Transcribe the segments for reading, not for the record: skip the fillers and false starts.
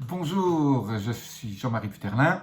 Bonjour, je suis Jean-Marie Futerlin,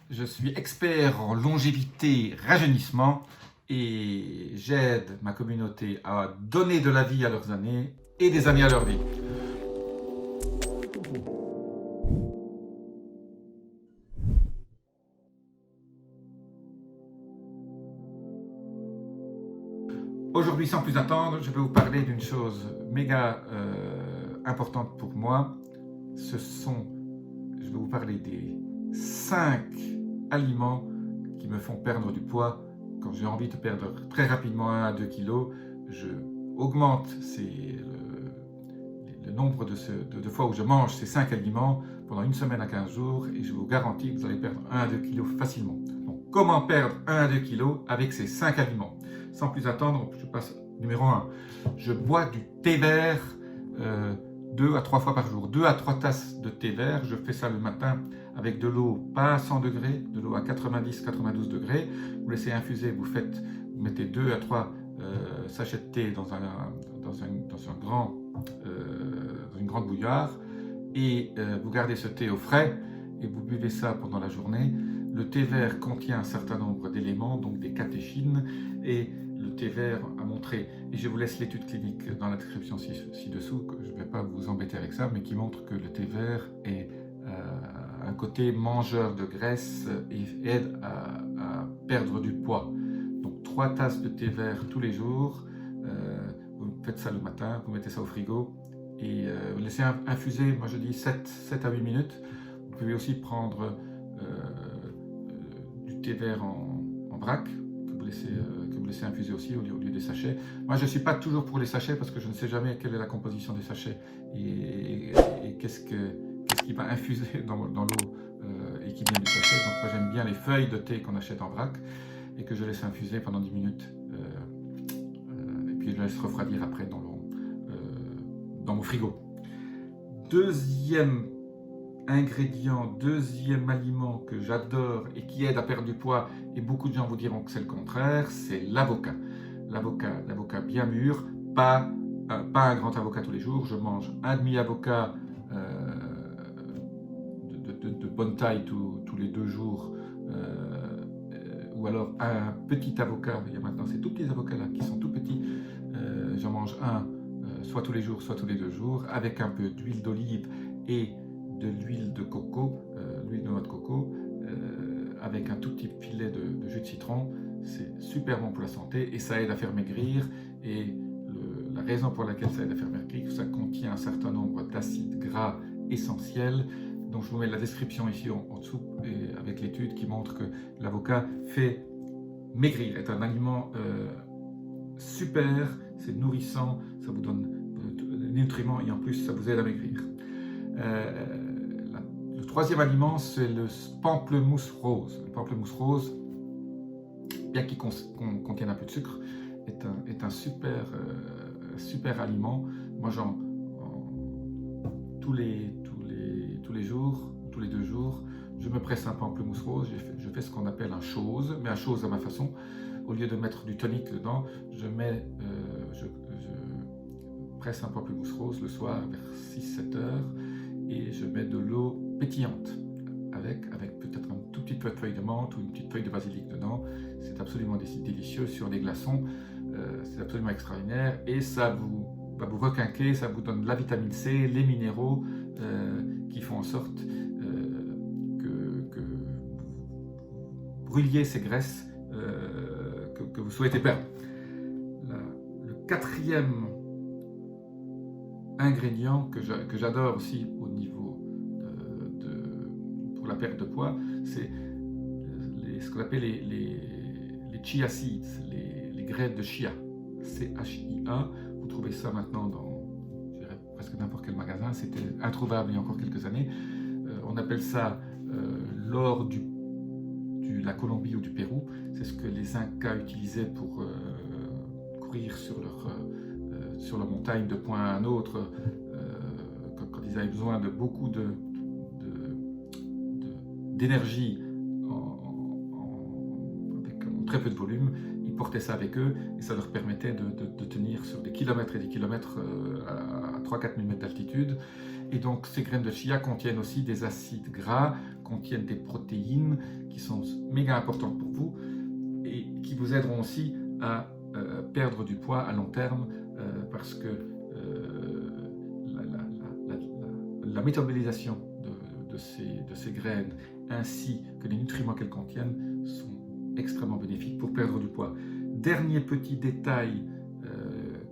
je suis expert en longévité, rajeunissement et j'aide ma communauté à donner de la vie à leurs années et des années à leur vie. Aujourd'hui, sans plus attendre, je vais vous parler d'une chose méga importante pour moi. Je vais vous parler des 5 aliments qui me font perdre du poids. Quand j'ai envie de perdre très rapidement 1 à 2 kilos, je augmente le nombre de fois où je mange ces 5 aliments pendant une semaine à 15 jours et je vous garantis que vous allez perdre 1 à 2 kilos facilement. Donc, comment perdre 1 à 2 kilos avec ces 5 aliments? Sans plus attendre, je passe numéro 1. Je bois du thé vert 2 à 3 fois par jour. 2 à 3 tasses de thé vert. Je fais ça le matin avec de l'eau pas à 100 degrés, de l'eau à 90-92 degrés. Vous laissez infuser, vous mettez 2 à 3 sachets de thé dans une grande bouilloire et vous gardez ce thé au frais et vous buvez ça pendant la journée. Le thé vert contient un certain nombre d'éléments, donc des catéchines, et le thé vert a montré, et je vous laisse l'étude clinique dans la description ci-dessous, je ne vais pas vous embêter avec ça, mais qui montre que le thé vert est un côté mangeur de graisse et aide à perdre du poids. Donc 3 tasses de thé vert tous les jours, vous faites ça le matin, vous mettez ça au frigo et vous laissez infuser, moi je dis 7 à 8 minutes. Vous pouvez aussi prendre du thé vert en vrac que vous laissez infuser aussi au lieu des sachets. Moi je ne suis pas toujours pour les sachets parce que je ne sais jamais quelle est la composition des sachets et qu'est-ce qui va infuser dans l'eau et qui vient du sachet. Donc moi j'aime bien les feuilles de thé qu'on achète en vrac et que je laisse infuser pendant 10 minutes et puis je laisse refroidir après dans mon frigo. Deuxième ingrédient, deuxième aliment que j'adore et qui aide à perdre du poids, et beaucoup de gens vous diront que c'est le contraire, c'est l'avocat. L'avocat bien mûr, pas un grand avocat tous les jours. Je mange un demi-avocat de bonne taille tous les 2 jours, ou alors un petit avocat. Il y a maintenant ces tout petits avocats là qui sont tout petits. J'en mange un soit tous les jours, soit tous les 2 jours, avec un peu d'huile d'olive et de l'huile de coco, l'huile de noix de coco, avec un tout petit filet de jus de citron. C'est super bon pour la santé et ça aide à faire maigrir. Et la raison pour laquelle ça aide à faire maigrir, ça contient un certain nombre d'acides gras essentiels. Donc je vous mets la description ici en dessous et avec l'étude qui montre que l'avocat fait maigrir, est un aliment super, c'est nourrissant, ça vous donne des nutriments et en plus ça vous aide à maigrir. Le troisième aliment, c'est le pamplemousse rose. Le pamplemousse rose, bien qu'il contienne un peu de sucre, est un super aliment. Moi, tous les jours, tous les 2 jours, je me presse un pamplemousse rose. Je fais ce qu'on appelle un chose, mais un chose à ma façon. Au lieu de mettre du tonic dedans, je presse un pamplemousse rose le soir vers 6-7 heures et je mets de l'eau pétillante avec peut-être une toute petite feuille de menthe ou une petite feuille de basilic dedans. C'est absolument délicieux sur des glaçons, c'est absolument extraordinaire et ça va vous requinquer, ça vous donne la vitamine C, les minéraux qui font en sorte que vous brûliez ces graisses que vous souhaitez perdre. Le quatrième ingrédient que j'adore aussi au niveau pour la perte de poids, c'est ce qu'on appelle les chia seeds, les graines de chia, C-H-I-A. Vous trouvez ça maintenant dans presque n'importe quel magasin, c'était introuvable il y a encore quelques années. On appelle ça l'or de la Colombie ou du Pérou. C'est ce que les Incas utilisaient pour courir sur leur montagne de point à un autre quand ils avaient besoin de beaucoup d'énergie avec très peu de volume. Ils portaient ça avec eux et ça leur permettait de tenir sur des kilomètres et des kilomètres à 3-4 000 mètres d'altitude. Et donc ces graines de chia contiennent aussi des acides gras, contiennent des protéines qui sont méga importantes pour vous et qui vous aideront aussi à perdre du poids à long terme parce que la métabolisation de ces graines ainsi que les nutriments qu'elles contiennent sont extrêmement bénéfiques pour perdre du poids. Dernier petit détail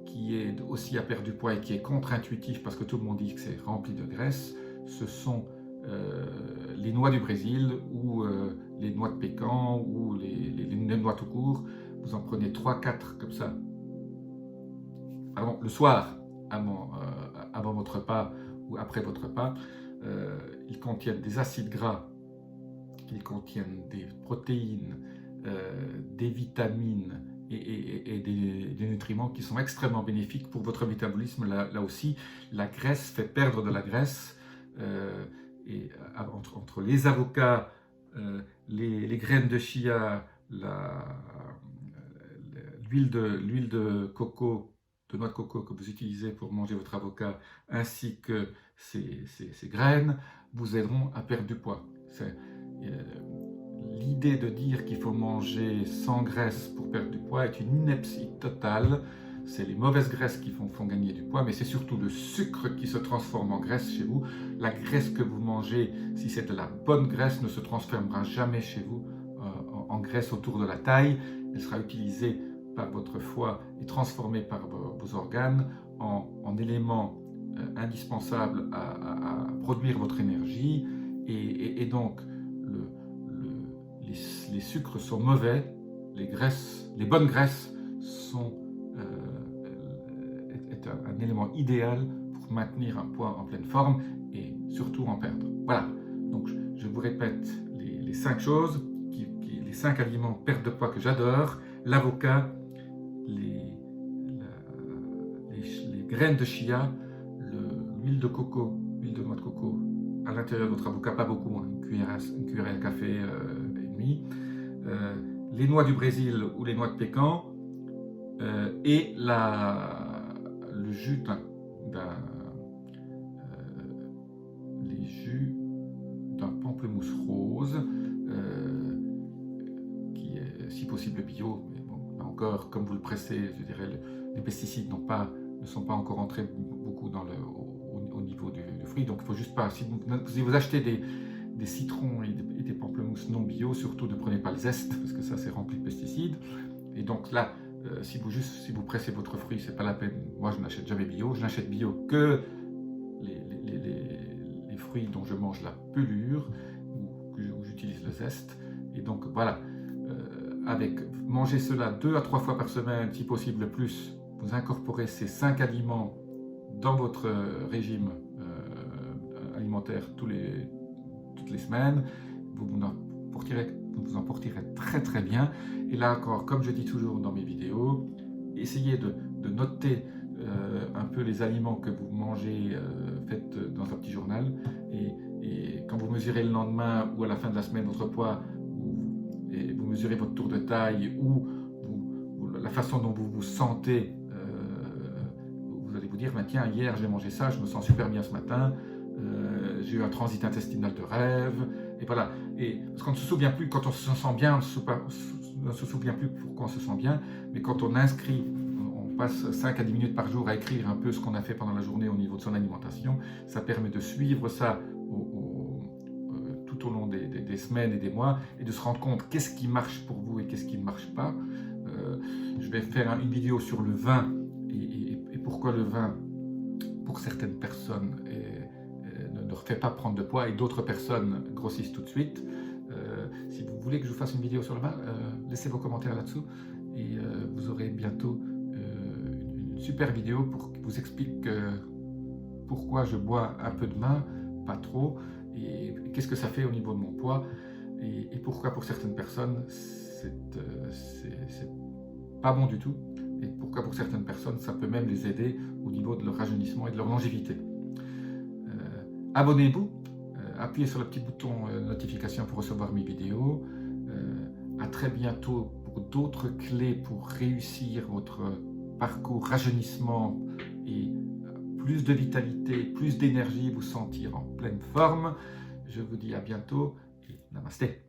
qui aide aussi à perdre du poids et qui est contre-intuitif parce que tout le monde dit que c'est rempli de graisse, ce sont les noix du Brésil ou les noix de pécan ou les noix tout court. Vous en prenez 3-4 comme ça, pardon, le soir avant votre repas ou après votre repas. Ils contiennent des acides gras, ils contiennent des protéines, des vitamines et des nutriments qui sont extrêmement bénéfiques pour votre métabolisme. Là aussi, la graisse fait perdre de la graisse. Et entre les avocats, les graines de chia, l'huile de coco, de noix de coco que vous utilisez pour manger votre avocat, ainsi que ces graines, vous aideront à perdre du poids. L'idée de dire qu'il faut manger sans graisse pour perdre du poids est une ineptie totale. C'est les mauvaises graisses qui font gagner du poids, mais c'est surtout le sucre qui se transforme en graisse chez vous. La graisse que vous mangez, si c'est de la bonne graisse, ne se transformera jamais chez vous en graisse autour de la taille. Elle sera utilisée par votre foie et transformée par vos organes en éléments indispensables à produire votre énergie. Et donc, les sucres sont mauvais, les bonnes graisses sont un élément idéal pour maintenir un poids en pleine forme et surtout en perdre. Voilà, donc je vous répète les 5 choses, les 5 aliments perte de poids que j'adore: l'avocat, les graines de chia, l'huile de coco, l'huile de noix de coco à l'intérieur de votre avocat, pas beaucoup, hein, une cuillère à café et demie, les noix du Brésil ou les noix de pécan et le jus les jus d'un pamplemousse rose qui est si possible bio, mais bon, là encore, comme vous le pressez, je dirais, les pesticides ne sont pas encore entrés beaucoup au niveau du fruit, donc il faut juste pas, si vous achetez des citrons et des pamplemousses non bio, surtout ne prenez pas le zeste parce que ça c'est rempli de pesticides. Et donc là, si vous pressez votre fruit, c'est pas la peine. Moi je n'achète jamais bio, je n'achète bio que les fruits dont je mange la pelure ou où j'utilise le zeste. Et donc voilà, mangez cela 2 à 3 fois par semaine, si possible plus. Vous incorporez ces 5 aliments dans votre régime alimentaire toutes les semaines, vous vous en porterez très très bien. Et là encore, comme je dis toujours dans mes vidéos, essayez de noter un peu les aliments que vous mangez, faites dans un petit journal, et quand vous mesurez le lendemain ou à la fin de la semaine votre poids, et vous mesurez votre tour de taille ou la façon dont vous vous sentez, vous allez vous dire, tiens, hier j'ai mangé ça, je me sens super bien ce matin, j'ai eu un transit intestinal de rêve, et voilà. Et parce qu'on ne se souvient plus, quand on se sent bien, on ne se souvient plus pourquoi on se sent bien, mais quand on inscrit, on passe 5 à 10 minutes par jour à écrire un peu ce qu'on a fait pendant la journée au niveau de son alimentation, ça permet de suivre ça tout au long des semaines et des mois, et de se rendre compte qu'est-ce qui marche pour vous et qu'est-ce qui ne marche pas. Je vais faire une vidéo sur le vin et pourquoi le vin, pour certaines personnes, ne refait pas prendre de poids et d'autres personnes grossissent tout de suite. Si vous voulez que je vous fasse une vidéo sur le vin, laissez vos commentaires là-dessous et vous aurez bientôt une super vidéo pour qui vous explique pourquoi je bois un peu de vin, pas trop, et qu'est-ce que ça fait au niveau de mon poids, et pourquoi pour certaines personnes c'est pas bon du tout, et pourquoi pour certaines personnes ça peut même les aider au niveau de leur rajeunissement et de leur longévité. Abonnez-vous, appuyez sur le petit bouton notification pour recevoir mes vidéos. À très bientôt pour d'autres clés pour réussir votre parcours rajeunissement et plus de vitalité, plus d'énergie, vous sentir en pleine forme. Je vous dis à bientôt et namasté.